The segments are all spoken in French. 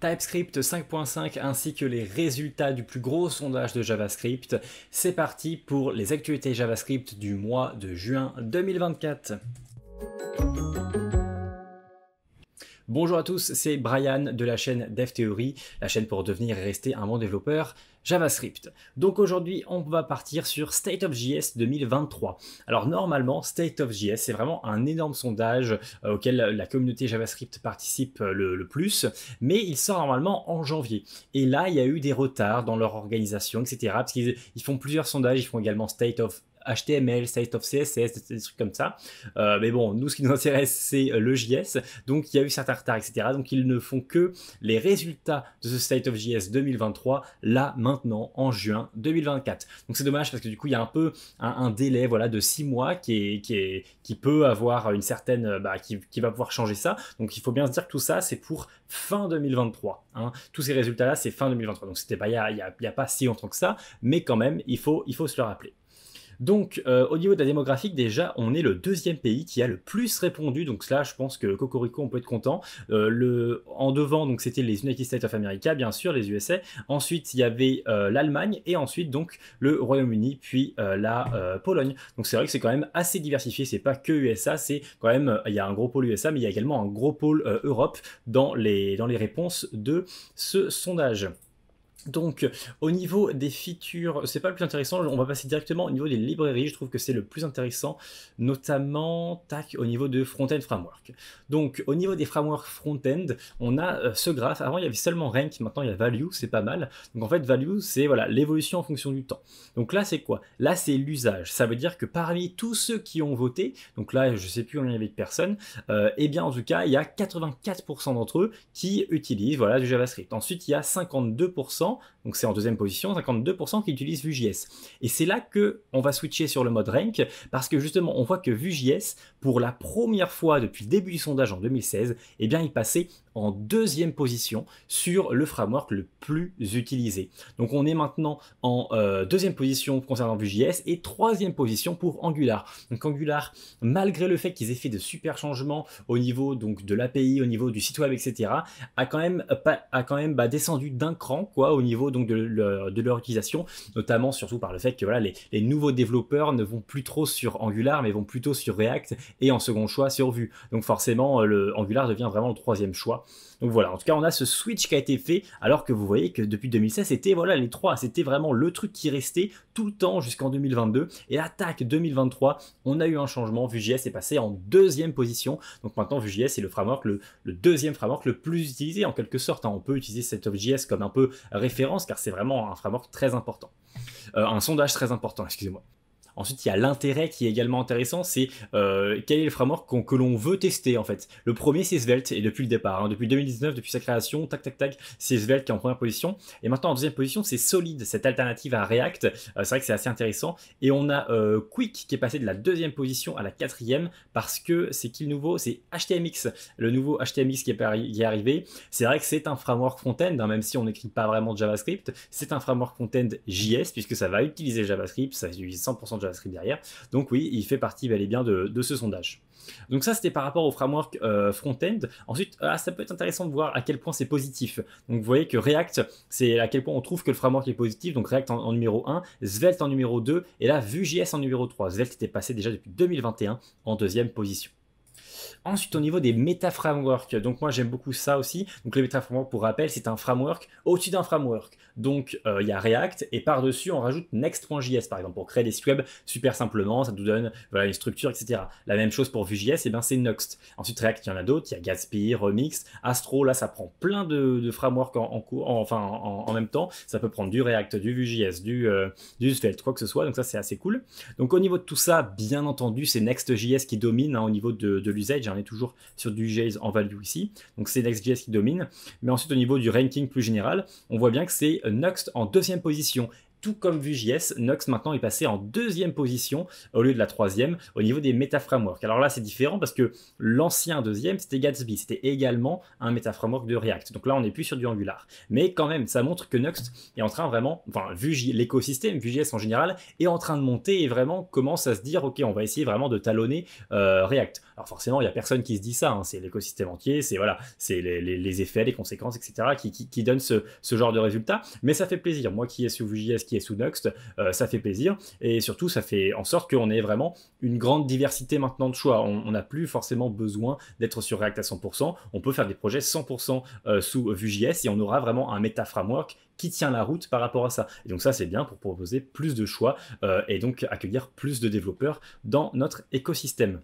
TypeScript 5.5 ainsi que les résultats du plus gros sondage de JavaScript. C'est parti pour les actualités JavaScript du mois de juin 2024. Bonjour à tous, c'est Brian de la chaîne DevTheory, la chaîne pour devenir et rester un bon développeur JavaScript. Donc aujourd'hui, on va partir sur State of JS 2023. Alors normalement, State of JS, c'est vraiment un énorme sondage auquel la communauté JavaScript participe le plus, mais il sort normalement en janvier. Et là, il y a eu des retards dans leur organisation, etc. Parce qu'ils font plusieurs sondages, ils font également State of HTML, State of CSS, des trucs comme ça. Mais bon, nous, ce qui nous intéresse, c'est le JS. Donc, il y a eu certains retards, etc. Donc, ils ne font que les résultats de ce State of JS 2023, là, maintenant, en juin 2024. Donc, c'est dommage parce que du coup, il y a un peu un délai voilà, de 6 mois qui peut avoir une certaine... qui va pouvoir changer ça. Donc, il faut bien se dire que tout ça, c'est pour fin 2023. Hein. Tous ces résultats-là, c'est fin 2023. Donc, c'était pas il y a pas si longtemps que ça. Mais quand même, il faut se le rappeler. Donc, au niveau de la démographique, déjà, on est le deuxième pays qui a le plus répondu. Donc là, je pense que Cocorico, on peut être content. En devant, donc c'était les United States of America, bien sûr, les USA. Ensuite, il y avait l'Allemagne et ensuite donc le Royaume-Uni, puis la Pologne. Donc c'est vrai que c'est quand même assez diversifié. C'est pas que USA, c'est quand même il y a un gros pôle USA, mais il y a également un gros pôle Europe dans les réponses de ce sondage. Donc au niveau des features, c'est pas le plus intéressant, on va passer directement au niveau des librairies, je trouve que c'est le plus intéressant, notamment au niveau de front-end framework. Donc au niveau des frameworks front-end, on a ce graphe, avant il y avait seulement rank, maintenant il y a value, c'est pas mal. Donc en fait value c'est voilà l'évolution en fonction du temps. Donc là c'est quoi? Là c'est l'usage, ça veut dire que parmi tous ceux qui ont voté, donc là je sais plus combien il y avait de personnes, et bien en tout cas il y a 84% d'entre eux qui utilisent voilà, du JavaScript. Ensuite il y a 52%, donc c'est en deuxième position, 52% qui utilisent Vue.js. Et c'est là que on va switcher sur le mode rank, parce que justement on voit que Vue.js, pour la première fois depuis le début du sondage en 2016, eh bien il passait en deuxième position sur le framework le plus utilisé. Donc on est maintenant en deuxième position concernant Vue.js et troisième position pour Angular. Donc Angular, malgré le fait qu'ils aient fait de super changements au niveau donc de l'API, au niveau du site web, etc., a quand même descendu d'un cran quoi, au niveau donc de leur utilisation, notamment surtout par le fait que voilà, les nouveaux développeurs ne vont plus trop sur Angular, mais vont plutôt sur React et en second choix sur Vue. Donc forcément, Angular devient vraiment le troisième choix. Donc voilà, en tout cas, on a ce switch qui a été fait, alors que vous voyez que depuis 2016, c'était voilà, les trois, c'était vraiment le truc qui restait tout le temps jusqu'en 2022. Et là, tac, 2023, on a eu un changement. Vue.js est passé en deuxième position. Donc maintenant, Vue.js est le framework, le deuxième framework le plus utilisé en quelque sorte. Hein. On peut utiliser State.js comme un peu référence, car c'est vraiment un framework très important. Un sondage très important, excusez-moi. Ensuite, il y a l'intérêt qui est également intéressant, c'est quel est le framework que l'on veut tester en fait. Le premier, c'est Svelte, et depuis le départ, hein, depuis 2019, depuis sa création, c'est Svelte qui est en première position. Et maintenant, en deuxième position, c'est Solid, cette alternative à React. C'est vrai que c'est assez intéressant. Et on a Quick qui est passé de la deuxième position à la quatrième, parce que c'est qui le nouveau? C'est HTMX, le nouveau HTMX qui est arrivé. C'est vrai que c'est un framework front-end, hein, même si on n'écrit pas vraiment de JavaScript. C'est un framework front-end JS, puisque ça va utiliser JavaScript, ça utilise 100% de JavaScript derrière. Donc oui, il fait partie bel et bien de ce sondage. Donc ça, c'était par rapport au framework front-end. Ensuite, ça peut être intéressant de voir à quel point c'est positif. Donc vous voyez que React, c'est à quel point on trouve que le framework est positif. Donc React en numéro 1, Svelte en numéro 2, et là Vue.js en numéro 3. Svelte était passé déjà depuis 2021 en deuxième position. Ensuite, au niveau des méta-frameworks, donc moi j'aime beaucoup ça aussi. Donc le méta-framework, pour rappel, c'est un framework au-dessus d'un framework. Donc il y a React et par-dessus on rajoute Next.js par exemple pour créer des sites web super simplement, ça nous donne voilà, une structure, etc. La même chose pour Vue.js, et ben c'est Next. Ensuite React, il y en a d'autres, il y a Gatsby, Remix, Astro, là ça prend plein de frameworks en même temps. Ça peut prendre du React, du Vue.js, du Svelte, quoi que ce soit, donc ça c'est assez cool. Donc au niveau de tout ça, bien entendu, c'est Next.js qui domine hein, au niveau de l'usage. On est toujours sur du JS en value ici, donc c'est Next.js qui domine. Mais ensuite au niveau du ranking plus général, on voit bien que c'est Next en deuxième position. Tout comme Vue.js, Next maintenant est passé en deuxième position au lieu de la troisième au niveau des méta-frameworks. Alors là, c'est différent parce que l'ancien deuxième, c'était Gatsby. C'était également un méta-framework de React. Donc là, on n'est plus sur du Angular. Mais quand même, ça montre que Next est en train vraiment, enfin, l'écosystème, Vue.js en général, est en train de monter et vraiment commence à se dire, OK, on va essayer vraiment de talonner React. Alors forcément, il n'y a personne qui se dit ça, hein, c'est l'écosystème entier, c'est voilà, c'est les effets, les conséquences, etc. qui donnent ce genre de résultat, mais ça fait plaisir. Moi qui est sous Vue.js, qui est sous Nuxt, ça fait plaisir, et surtout ça fait en sorte qu'on ait vraiment une grande diversité maintenant de choix. On n'a plus forcément besoin d'être sur React à 100%, on peut faire des projets 100% sous Vue.js et on aura vraiment un méta framework qui tient la route par rapport à ça. Et donc ça, c'est bien pour proposer plus de choix et donc accueillir plus de développeurs dans notre écosystème.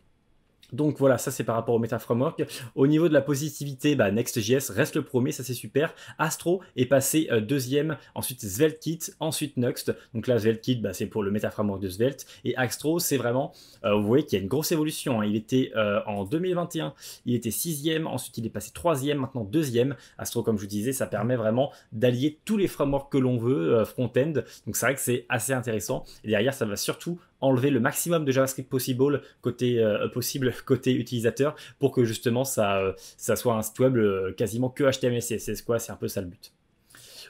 Donc voilà, ça c'est par rapport au Meta Framework. Au niveau de la positivité, Next.js reste le premier, ça c'est super. Astro est passé deuxième, ensuite SvelteKit, ensuite Nuxt. Donc là, SvelteKit, c'est pour le Meta Framework de Svelte. Et Astro, c'est vraiment, vous voyez qu'il y a une grosse évolution. Hein. Il était en 2021, il était sixième, ensuite il est passé troisième, maintenant deuxième. Astro, comme je vous disais, ça permet vraiment d'allier tous les frameworks que l'on veut, front-end. Donc c'est vrai que c'est assez intéressant. Et derrière, ça va surtout enlever le maximum de JavaScript possible côté utilisateur pour que justement ça soit un site web quasiment que HTML et CSS, quoi. C'est un peu ça le but.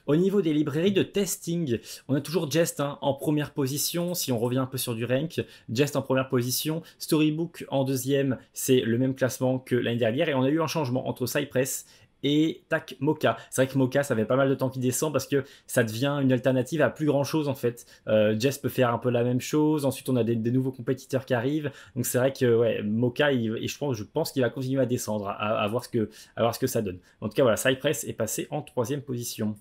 Au niveau des librairies de testing, on a toujours Jest en première position. Si on revient un peu sur du rank, Jest en première position, Storybook en deuxième, c'est le même classement que l'année dernière. Et on a eu un changement entre Cypress et tac, Mocha. C'est vrai que Mocha, ça fait pas mal de temps qu'il descend parce que ça devient une alternative à plus grand chose en fait. Jest peut faire un peu la même chose. Ensuite, on a des nouveaux compétiteurs qui arrivent. Donc c'est vrai que ouais, Mocha, et je pense qu'il va continuer à descendre, à voir ce que ça donne. En tout cas, voilà, Cypress est passé en troisième position.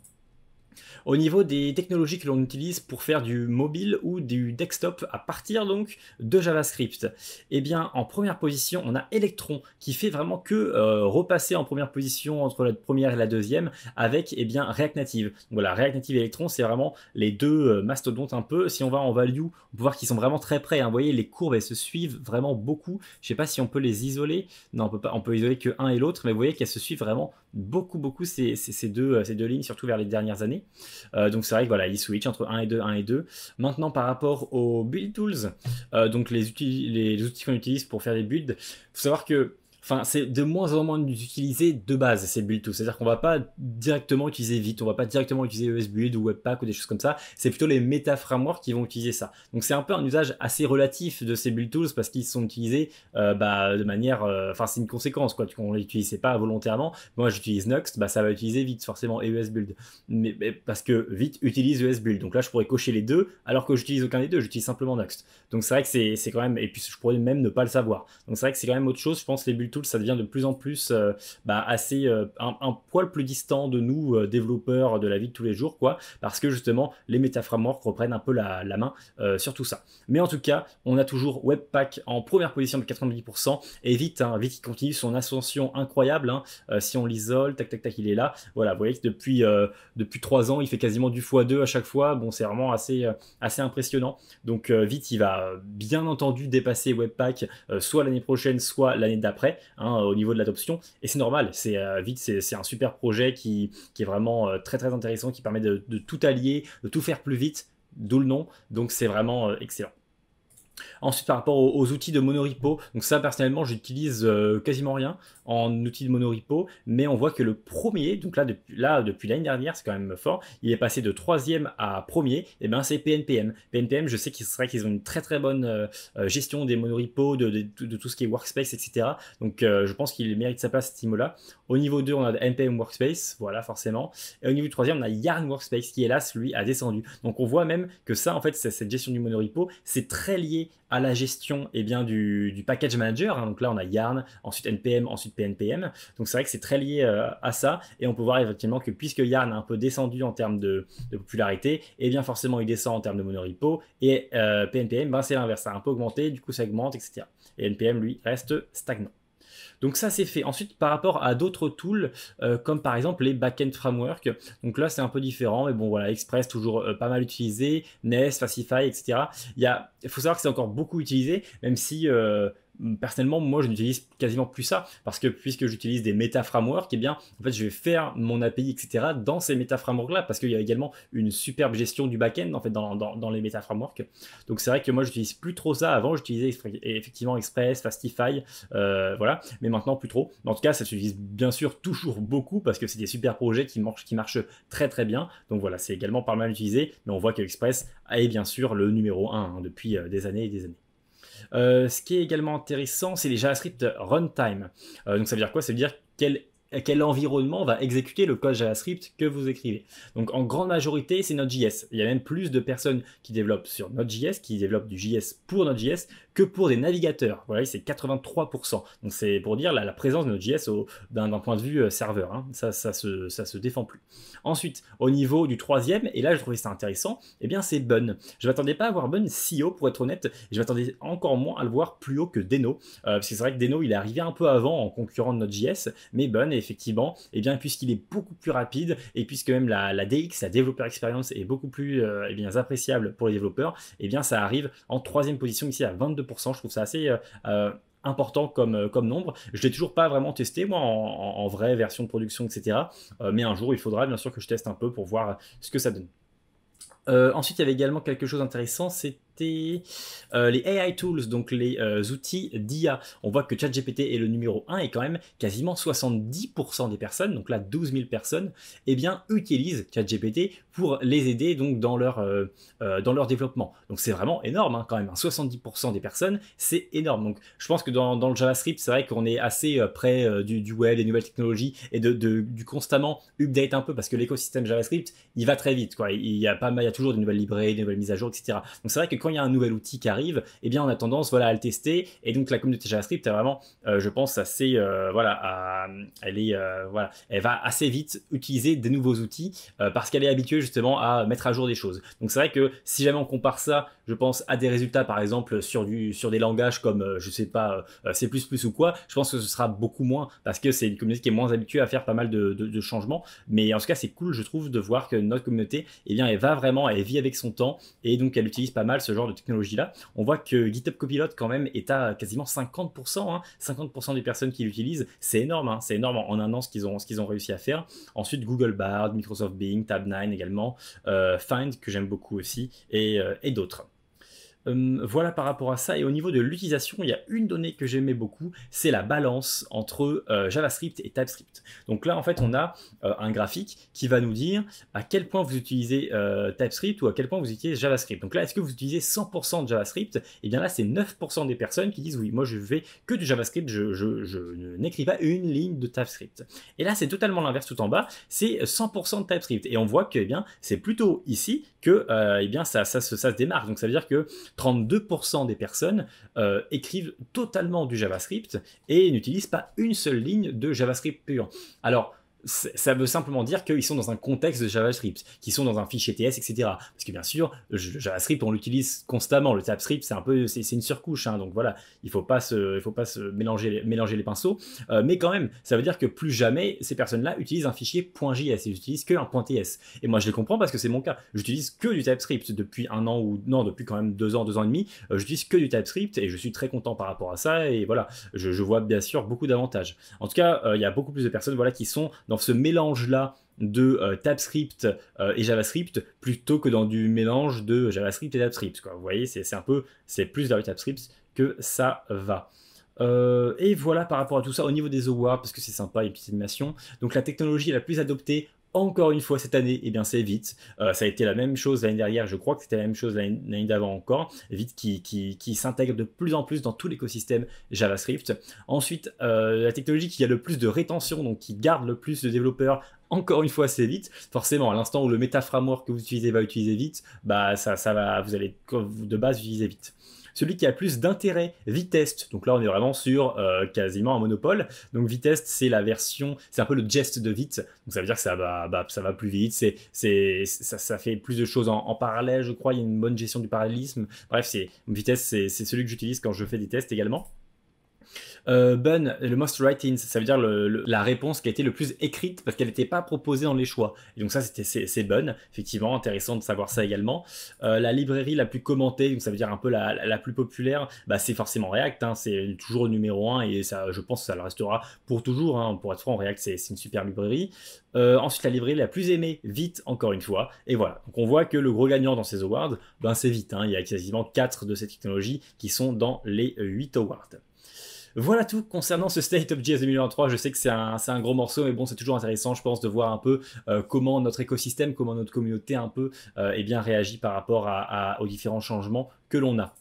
Au niveau des technologies que l'on utilise pour faire du mobile ou du desktop à partir donc de JavaScript, eh bien en première position on a Electron qui fait vraiment que repasser en première position entre la première et la deuxième avec React Native. Donc voilà, React Native et Electron c'est vraiment les deux mastodontes un peu. Si on va en value, on peut voir qu'ils sont vraiment très près. Hein. Vous voyez, les courbes elles se suivent vraiment beaucoup. Je ne sais pas si on peut les isoler. Non, on peut pas. On peut isoler que un et l'autre, mais vous voyez qu'elles se suivent vraiment beaucoup ces deux lignes, surtout vers les dernières années. Donc c'est vrai que voilà, ils switch entre 1 et 2, 1 et 2. Maintenant par rapport aux build tools, donc les outils qu'on utilise pour faire des builds, il faut savoir que c'est de moins en moins utilisé de base ces build tools. C'est-à-dire qu'on va pas directement utiliser Vite, on va pas directement utiliser ESBuild ou Webpack ou des choses comme ça. C'est plutôt les méta frameworks qui vont utiliser ça. Donc c'est un peu un usage assez relatif de ces build tools parce qu'ils sont utilisés de manière, c'est une conséquence quoi. On les utilise pas volontairement. Moi j'utilise Nuxt, ça va utiliser Vite forcément et ESBuild. Mais parce que Vite utilise ESBuild. Donc là je pourrais cocher les deux alors que j'utilise aucun des deux. J'utilise simplement Nuxt. Donc c'est vrai que c'est quand même, et puis je pourrais même ne pas le savoir. Donc c'est vrai que c'est quand même autre chose. Je pense les build tools, ça devient de plus en plus assez un poil plus distant de nous développeurs de la vie de tous les jours quoi, parce que justement les méta frameworks reprennent un peu la main sur tout ça. Mais en tout cas on a toujours Webpack en première position de 90% et Vite qui continue son ascension incroyable. Si on l'isole, tac il est là. Voilà, vous voyez que depuis 3 ans il fait quasiment du x2 à chaque fois. Bon, c'est vraiment assez impressionnant. Donc Vite il va bien entendu dépasser Webpack soit l'année prochaine soit l'année d'après au niveau de l'adoption, et c'est normal. Vite c'est un super projet qui est vraiment très intéressant, qui permet de tout allier, de tout faire plus vite, d'où le nom. Donc c'est vraiment excellent. Ensuite, par rapport aux outils de monorepo, donc ça personnellement j'utilise quasiment rien en outils de monorepo, mais on voit que le premier, donc depuis l'année dernière, c'est quand même fort, il est passé de 3e à 1er, et c'est PNPM. PNPM, je sais qu'ils ont une très bonne gestion des monorepos, de tout ce qui est workspace, etc. Donc je pense qu'il mérite sa place à ce niveau-là. Au niveau 2, on a NPM Workspace, voilà forcément. Et au niveau du 3e, on a Yarn Workspace qui hélas lui a descendu. Donc on voit même que ça, en fait, cette gestion du monorepo, c'est très lié à la gestion du package manager. Donc là on a Yarn, ensuite NPM, ensuite PNPM. Donc c'est vrai que c'est très lié à ça, et on peut voir effectivement que puisque Yarn a un peu descendu en termes de popularité, et bien forcément il descend en termes de monorepo, et PNPM c'est l'inverse, ça a un peu augmenté, du coup ça augmente, etc. Et NPM lui reste stagnant. Donc ça c'est fait. Ensuite par rapport à d'autres tools comme par exemple les backend frameworks, donc là c'est un peu différent, mais bon voilà, Express toujours pas mal utilisé, Nest, Facify, etc. Il faut savoir que c'est encore beaucoup utilisé, même si personnellement moi je n'utilise quasiment plus ça, parce que puisque j'utilise des méta frameworks, et bien en fait je vais faire mon API, etc. dans ces méta frameworks là, parce qu'il y a également une superbe gestion du backend en fait dans les méta frameworks. Donc c'est vrai que moi j'utilise plus trop ça. Avant j'utilisais effectivement Express, Fastify, voilà, mais maintenant plus trop. En tout cas ça s'utilise bien sûr toujours beaucoup parce que c'est des super projets qui marchent très bien. Donc voilà, c'est également pas mal utilisé, mais on voit que Express est bien sûr le numéro 1 depuis des années et des années. Ce qui est également intéressant, c'est les JavaScript runtime. Donc ça veut dire quoi? Ça veut dire quel environnement va exécuter le code JavaScript que vous écrivez. Donc en grande majorité, c'est Node.js. Il y a même plus de personnes qui développent sur Node.js, qui développent du JS pour Node.js, que pour des navigateurs. Voilà, c'est 83%. Donc c'est pour dire la présence de Node.js d'un point de vue serveur. Hein. Ça se défend plus. Ensuite, au niveau du troisième, et là je trouvais ça intéressant, eh bien c'est Bun. Je ne m'attendais pas à voir Bun si haut, pour être honnête. Je m'attendais encore moins à le voir plus haut que Deno. Parce que c'est vrai que Deno, il est arrivé un peu avant en concurrent de Node.js, mais Bun est effectivement, eh bien, puisqu'il est beaucoup plus rapide et puisque même la DX, la Developer Experience, est beaucoup plus eh bien, appréciable pour les développeurs, eh bien, ça arrive en troisième position ici à 22%. Je trouve ça assez important comme nombre. Je l'ai toujours pas vraiment testé moi en vraie version de production, etc. Mais un jour, il faudra bien sûr que je teste un peu pour voir ce que ça donne. Ensuite, il y avait également quelque chose d'intéressant, c'était les AI tools, donc les outils d'IA. On voit que ChatGPT est le numéro 1 et quand même quasiment 70% des personnes, donc là 12 000 personnes, eh bien, utilisent ChatGPT pour les aider donc dans leur développement. Donc c'est vraiment énorme hein, quand même, hein. 70% des personnes, c'est énorme. Donc je pense que dans le JavaScript, c'est vrai qu'on est assez près du web, des nouvelles technologies et du constamment update un peu parce que l'écosystème JavaScript, il va très vite, quoi. Il y a toujours des nouvelles librairies, des nouvelles mises à jour, etc. Donc c'est vrai que quand il y a un nouvel outil qui arrive, eh bien on a tendance voilà, à le tester. Et donc la communauté JavaScript est vraiment, je pense, assez, elle va assez vite utiliser des nouveaux outils parce qu'elle est habituée justement à mettre à jour des choses. Donc c'est vrai que si jamais on compare ça, je pense, à des résultats par exemple sur des langages comme, je sais pas, C++ ou quoi, je pense que ce sera beaucoup moins parce que c'est une communauté qui est moins habituée à faire pas mal de changements. Mais en tout cas, c'est cool, je trouve, de voir que notre communauté, eh bien, elle vit avec son temps et donc elle utilise pas mal ce genre de technologie-là. On voit que GitHub Copilot quand même est à quasiment 50%, hein, 50% des personnes qui l'utilisent. C'est énorme, hein, c'est énorme en un an ce qu'ils ont réussi à faire. Ensuite, Google Bard, Microsoft Bing, Tab9 également, Find que j'aime beaucoup aussi et d'autres. Voilà par rapport à ça. Et au niveau de l'utilisation, il y a une donnée que j'aimais beaucoup, c'est la balance entre JavaScript et TypeScript. Donc là, en fait, on a un graphique qui va nous dire à quel point vous utilisez TypeScript ou à quel point vous utilisez JavaScript. Donc là, est-ce que vous utilisez 100% de JavaScript? Et bien là, c'est 9% des personnes qui disent oui, moi je fais que du JavaScript, je n'écris pas une ligne de TypeScript. Et là, c'est totalement l'inverse tout en bas, c'est 100% de TypeScript. Et on voit que eh bien, c'est plutôt ici que eh bien, ça se démarque. Donc ça veut dire que 32% des personnes écrivent totalement du JavaScript et n'utilisent pas une seule ligne de JavaScript pur. Alors, ça veut simplement dire qu'ils sont dans un contexte de JavaScript, qu'ils sont dans un fichier TS, etc. Parce que bien sûr, le JavaScript, on l'utilise constamment. Le TypeScript, c'est une surcouche, hein, donc voilà, il faut pas se mélanger les pinceaux. Mais quand même, ça veut dire que plus jamais ces personnes-là utilisent un fichier .js, ils utilisent que un .ts. Et moi, je les comprends parce que c'est mon cas. J'utilise que du TypeScript depuis un an ou non, depuis quand même 2 ans et demi. J'utilise que du TypeScript et je suis très content par rapport à ça. Et voilà, je vois bien sûr beaucoup d'avantages. En tout cas, il y a beaucoup plus de personnes voilà qui sont dans ce mélange-là de TypeScript et JavaScript plutôt que dans du mélange de JavaScript et TypeScript, quoi. Vous voyez, c'est plus vers le TypeScript que ça va. Et voilà par rapport à tout ça au niveau des awards, parce que c'est sympa, une petite animation. Donc la technologie la plus adoptée encore une fois cette année, eh bien c'est Vite. Ça a été la même chose l'année dernière, je crois que c'était la même chose l'année d'avant encore. Vite qui s'intègre de plus en plus dans tout l'écosystème JavaScript. Ensuite, la technologie qui a le plus de rétention, donc qui garde le plus de développeurs, encore une fois c'est Vite. Forcément, à l'instant où le Meta Framework que vous utilisez va utiliser Vite, bah ça va, vous allez de base utiliser Vite. Celui qui a plus d'intérêt, Vitest. Donc là, on est vraiment sur quasiment un monopole. Donc Vitest, c'est la version, c'est un peu le Jest de Vite. Donc ça veut dire que ça va plus vite. Ça fait plus de choses en parallèle, je crois. Il y a une bonne gestion du parallélisme. Bref, Vitest, c'est celui que j'utilise quand je fais des tests également. Bun, le most write-in, ça veut dire la réponse qui a été le plus écrite parce qu'elle n'était pas proposée dans les choix. Et donc ça, c'est Bun, effectivement, intéressant de savoir ça également. La librairie la plus commentée, donc ça veut dire un peu la plus populaire, bah, c'est forcément React, hein, c'est toujours le numéro 1 et ça, je pense que ça le restera pour toujours. Hein, pour être franc, React, c'est une super librairie. Ensuite, la librairie la plus aimée, Vite, encore une fois. Et voilà, donc on voit que le gros gagnant dans ces awards, ben, c'est Vite. Hein, il y a quasiment 4 de ces technologies qui sont dans les 8 awards. Voilà tout concernant ce State of JS 2023. Je sais que c'est un gros morceau, mais bon, c'est toujours intéressant, je pense, de voir un peu comment notre écosystème, comment notre communauté un peu eh bien réagit par rapport aux différents changements que l'on a.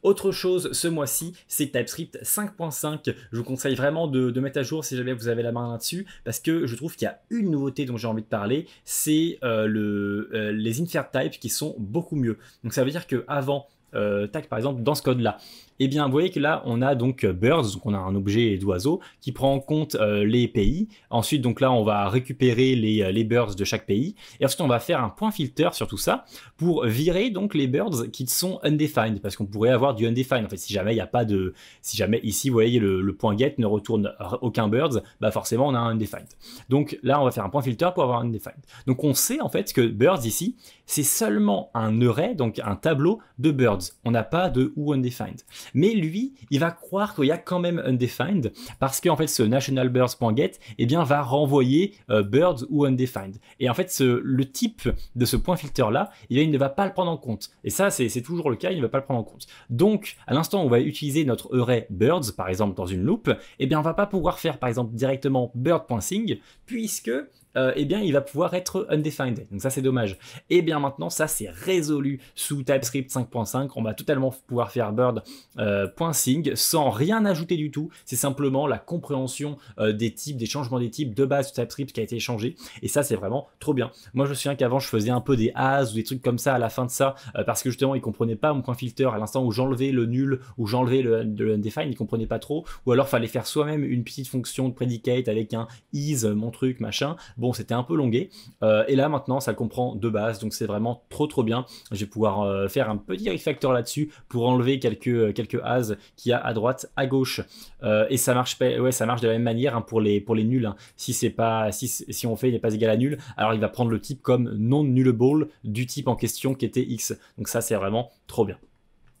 Autre chose ce mois-ci, c'est TypeScript 5.5. Je vous conseille vraiment de mettre à jour si jamais vous avez la main là-dessus, parce que je trouve qu'il y a une nouveauté dont j'ai envie de parler, c'est les insert types qui sont beaucoup mieux. Donc ça veut dire qu'avant, par exemple, dans ce code-là, eh bien, vous voyez que là, on a donc birds, donc on a un objet d'oiseau qui prend en compte les pays. Ensuite, donc là, on va récupérer les birds de chaque pays. Et ensuite, on va faire un point filter sur tout ça pour virer donc les birds qui sont undefined, parce qu'on pourrait avoir du undefined. En fait, si jamais il n'y a pas de, si jamais ici, vous voyez, le point get ne retourne aucun birds, bah forcément, on a un undefined. Donc là, on va faire un point filter pour avoir un undefined. Donc on sait en fait que birds ici, c'est seulement un array, donc un tableau de birds. On n'a pas de ou undefined. Mais lui, il va croire qu'il y a quand même undefined parce qu'en fait, ce nationalBirds.get eh bien, va renvoyer birds ou undefined. Et en fait, le type de ce point filter-là, eh il ne va pas le prendre en compte. Et ça, c'est toujours le cas, il ne va pas le prendre en compte. Donc, à l'instant où on va utiliser notre array birds, par exemple, dans une loop, eh bien, on ne va pas pouvoir faire, par exemple, directement bird.sing, puisque eh bien, il va pouvoir être undefined. Donc ça, c'est dommage. Et bien maintenant, ça, c'est résolu sous TypeScript 5.5. On va totalement pouvoir faire bird.sing sans rien ajouter du tout. C'est simplement la compréhension des types, des changements des types de base de TypeScript qui a été changé. Et ça, c'est vraiment trop bien. Moi, je me souviens qu'avant, je faisais un peu des as ou des trucs comme ça à la fin de ça parce que justement, il ne comprenait pas mon point filter à l'instant où j'enlevais le nul ou j'enlevais le undefined. Il ne comprenait pas trop. Ou alors, il fallait faire soi-même une petite fonction de predicate avec un is, mon truc, machin. Bon, c'était un peu longué. Et là, maintenant, ça le comprend de base. Donc, c'est vraiment trop bien. Je vais pouvoir faire un petit refactor là-dessus pour enlever quelques as qu'il y a à droite, à gauche. Et ça marche, ouais, ça marche de la même manière hein, pour les nuls. Hein. Si on fait il n'est pas égal à nul, alors il va prendre le type comme non nullable du type en question qui était x. Donc ça, c'est vraiment trop bien.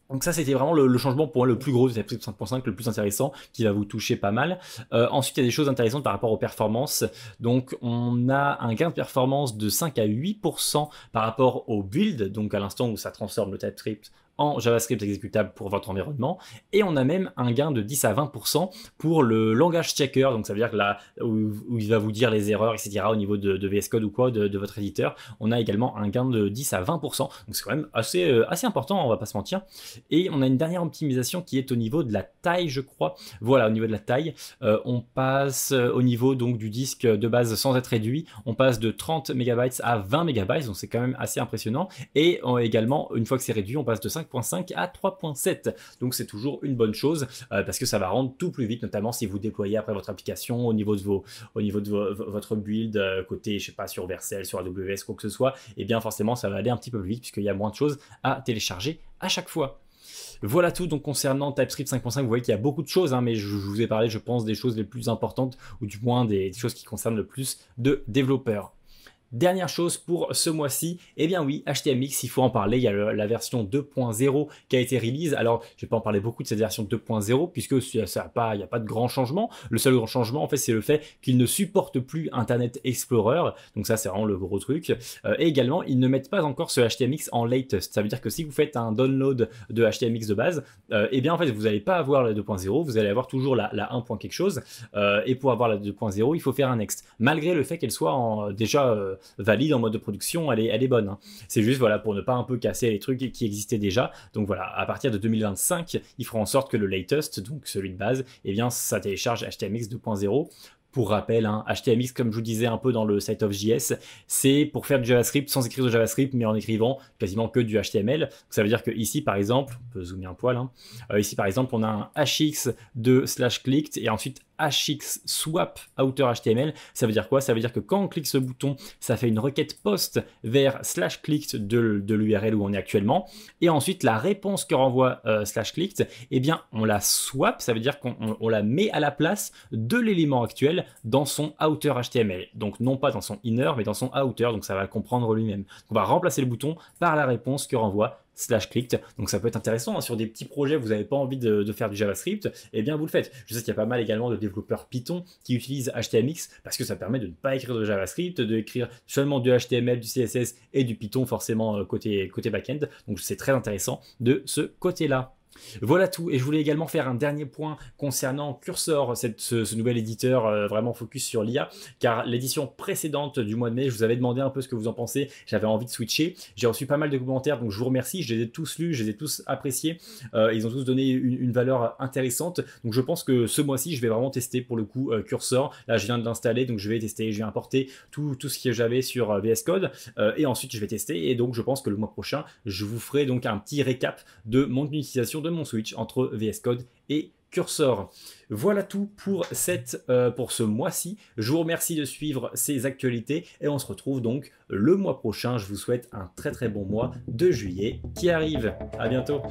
Donc ça, c'était vraiment le changement pour moi le plus gros de TypeScript 5.5, le plus intéressant, qui va vous toucher pas mal. Ensuite, il y a des choses intéressantes par rapport aux performances. Donc, on a un gain de performance de 5 à 8% par rapport au build, donc à l'instant où ça transforme le TypeScript en JavaScript exécutable pour votre environnement, et on a même un gain de 10 à 20% pour le langage checker, donc ça veut dire que là où il va vous dire les erreurs, etc. au niveau de VS Code ou quoi, de votre éditeur, on a également un gain de 10 à 20%, donc c'est quand même assez important, on va pas se mentir. Et on a une dernière optimisation qui est au niveau de la taille, je crois. Voilà, au niveau de la taille, on passe au niveau donc du disque de base sans être réduit, on passe de 30 MB à 20 MB, donc c'est quand même assez impressionnant, et également, une fois que c'est réduit, on passe de 5.5 à 3.7, donc c'est toujours une bonne chose parce que ça va rendre tout plus vite, notamment si vous déployez après votre application au niveau de votre build côté, je sais pas, sur Vercel, sur AWS, quoi que ce soit, et bien forcément ça va aller un petit peu plus vite puisqu'il y a moins de choses à télécharger à chaque fois. Voilà tout donc concernant TypeScript 5.5, vous voyez qu'il y a beaucoup de choses, hein, mais je vous ai parlé, je pense, des choses les plus importantes, ou du moins des choses qui concernent le plus de développeurs. Dernière chose pour ce mois-ci, eh bien oui, HTMX, il faut en parler, il y a la version 2.0 qui a été release. Alors, je vais pas en parler beaucoup de cette version 2.0 puisque il n'y a pas de grand changement. Le seul grand changement, en fait, c'est le fait qu'il ne supporte plus Internet Explorer. Donc ça, c'est vraiment le gros truc. Et également, ils ne mettent pas encore ce HTMX en latest. Ça veut dire que si vous faites un download de HTMX de base, eh bien en fait, vous n'allez pas avoir la 2.0, vous allez avoir toujours la 1. quelque chose. Et pour avoir la 2.0, il faut faire un next. Malgré le fait qu'elle soit déjà valide en mode de production, elle est bonne. Hein. C'est juste voilà, pour ne pas un peu casser les trucs qui existaient déjà. Donc voilà, à partir de 2025, ils feront en sorte que le latest, donc celui de base, eh bien, ça télécharge HTMX 2.0. Pour rappel, hein, HTMX, comme je vous disais un peu dans le site of JS, c'est pour faire du JavaScript sans écrire de JavaScript, mais en écrivant quasiment que du HTML. Donc, ça veut dire que ici, par exemple, on peut zoomer un poil, hein, ici, par exemple, on a un hx de /clicked et ensuite hx swap outer HTML. Ça veut dire quoi? Ça veut dire que quand on clique ce bouton, ça fait une requête post vers /clicked de l'URL où on est actuellement. Et ensuite, la réponse que renvoie /clicked, eh bien, on la swap. Ça veut dire qu'on la met à la place de l'élément actuel dans son outer HTML. Donc, non pas dans son inner, mais dans son outer. Donc, ça va le comprendre lui-même. On va remplacer le bouton par la réponse que renvoie /clicked. Donc ça peut être intéressant hein, sur des petits projets, vous n'avez pas envie de faire du JavaScript, et bien vous le faites. Je sais qu'il y a pas mal également de développeurs Python qui utilisent HTMX parce que ça permet de ne pas écrire de JavaScript, d'écrire seulement du HTML, du CSS et du Python forcément côté backend. Donc c'est très intéressant de ce côté-là. Voilà tout, et je voulais également faire un dernier point concernant Cursor, ce nouvel éditeur vraiment focus sur l'IA, car l'édition précédente du mois de mai, je vous avais demandé un peu ce que vous en pensez, j'avais envie de switcher, j'ai reçu pas mal de commentaires, donc je vous remercie, je les ai tous lus, je les ai tous appréciés, ils ont tous donné une valeur intéressante, donc je pense que ce mois-ci, je vais vraiment tester pour le coup Cursor, là je viens de l'installer, donc je vais tester, je vais importer tout ce que j'avais sur VS Code, et ensuite je vais tester, et donc je pense que le mois prochain, je vous ferai donc un petit récap de mon utilisation de mon Switch entre VS Code et Cursor. Voilà tout pour ce mois-ci. Je vous remercie de suivre ces actualités et on se retrouve donc le mois prochain. Je vous souhaite un très très bon mois de juillet qui arrive. À bientôt.